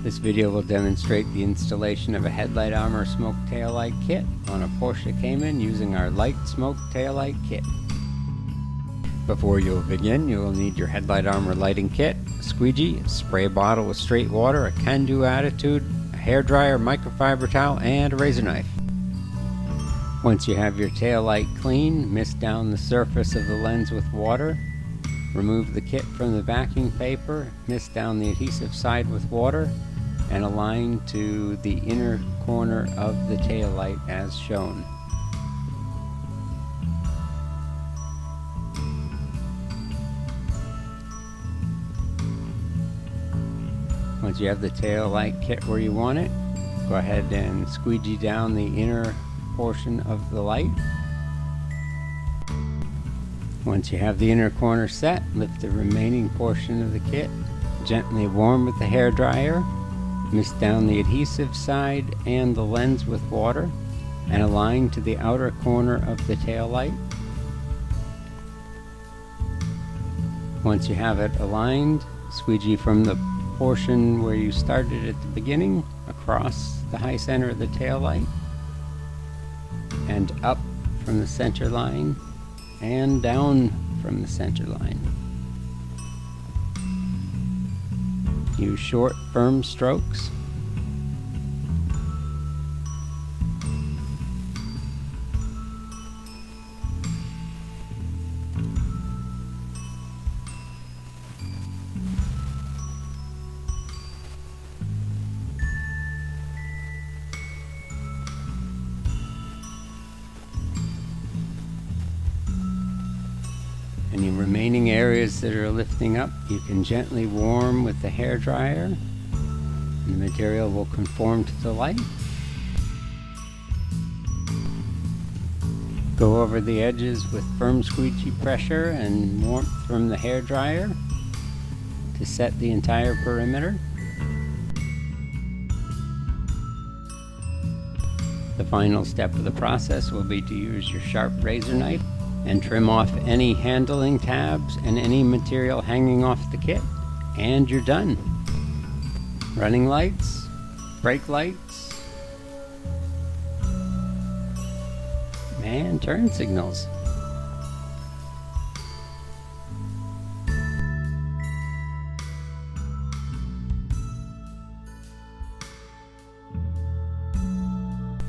This video will demonstrate the installation of a Headlight Armor Smoked Taillight Kit on a Porsche Cayman using our Light Smoke Taillight Kit. Before you'll begin, you will need your Headlight Armor lighting kit, a squeegee, a spray bottle with straight water, a can-do attitude, a hairdryer, microfiber towel, and a razor knife. Once you have your tail light clean, mist down the surface of the lens with water. Remove the kit from the backing paper, mist down the adhesive side with water, and align to the inner corner of the tail light as shown. Once you have the tail light kit where you want it, go ahead and squeegee down the inner portion of the light. Once you have the inner corner set, lift the remaining portion of the kit, gently warm with the hairdryer, mist down the adhesive side and the lens with water, and align to the outer corner of the tail light. Once you have it aligned, squeegee from the portion where you started at the beginning across the high center of the tail light and up from the center line and down from the center line. Use short, firm strokes. Any remaining areas that are lifting up, you can gently warm with the hairdryer, and the material will conform to the light. Go over the edges with firm squeegee pressure and warmth from the hairdryer to set the entire perimeter. The final step of the process will be to use your sharp razor knife and trim off any handling tabs and any material hanging off the kit, and you're done. Running lights, brake lights, and turn signals.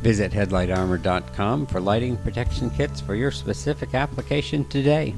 Visit HeadlightArmor.com for lighting protection kits for your specific application today.